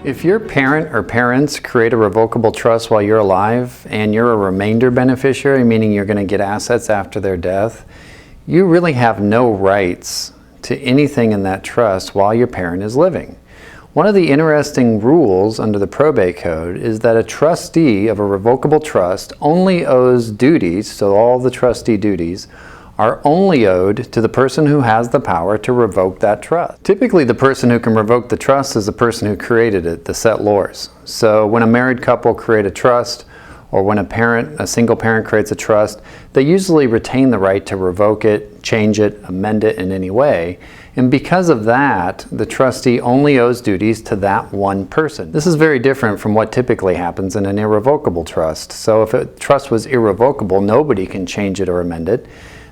If your parent or parents create a revocable trust while you're alive and you're a remainder beneficiary, meaning you're going to get assets after their death, you really have no rights to anything in that trust while your parent is living. One of the interesting rules under the probate code is that a trustee of a revocable trust only owes duties, so all the trustee duties are only owed to the person who has the power to revoke that trust. Typically, the person who can revoke the trust is the person who created it, the settlors. So when a married couple create a trust, or when a single parent creates a trust, they usually retain the right to revoke it, change it, amend it in any way. And because of that, the trustee only owes duties to that one person. This is very different from what typically happens in an irrevocable trust. So if a trust was irrevocable, nobody can change it or amend it.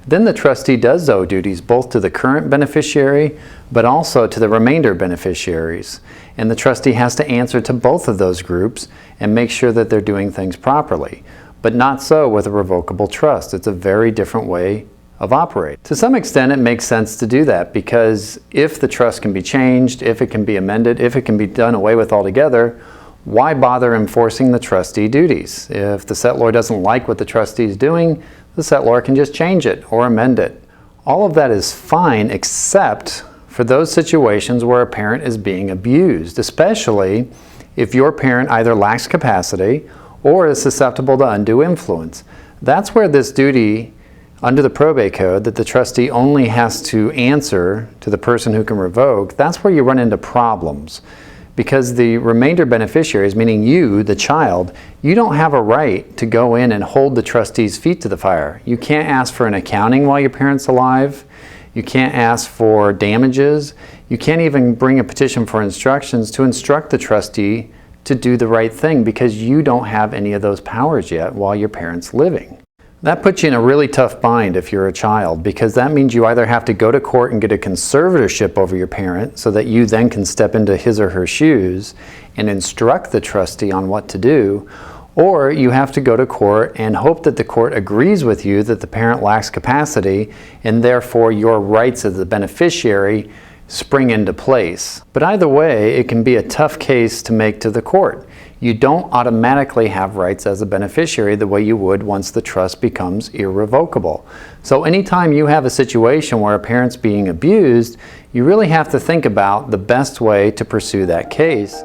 Then the trustee does owe duties both to the current beneficiary, but also to the remainder beneficiaries. And the trustee has to answer to both of those groups and make sure that they're doing things properly. But not so with a revocable trust. It's a very different way of operating. To some extent, it makes sense to do that because if the trust can be changed, if it can be amended, if it can be done away with altogether, why bother enforcing the trustee duties? If the settlor doesn't like what the trustee is doing, the settlor can just change it or amend it. All of that is fine except for those situations where a parent is being abused, especially if your parent either lacks capacity or is susceptible to undue influence. That's where this duty under the probate code that the trustee only has to answer to the person who can revoke, that's where you run into problems. Because the remainder beneficiaries, meaning you, the child, you don't have a right to go in and hold the trustee's feet to the fire. You can't ask for an accounting while your parent's alive. You can't ask for damages. You can't even bring a petition for instructions to instruct the trustee to do the right thing because you don't have any of those powers yet while your parent's living. That puts you in a really tough bind if you're a child because that means you either have to go to court and get a conservatorship over your parent so that you then can step into his or her shoes and instruct the trustee on what to do, or you have to go to court and hope that the court agrees with you that the parent lacks capacity and therefore your rights as the beneficiary spring into place. But either way, it can be a tough case to make to the court. You don't automatically have rights as a beneficiary the way you would once the trust becomes irrevocable. So anytime you have a situation where a parent's being abused, you really have to think about the best way to pursue that case.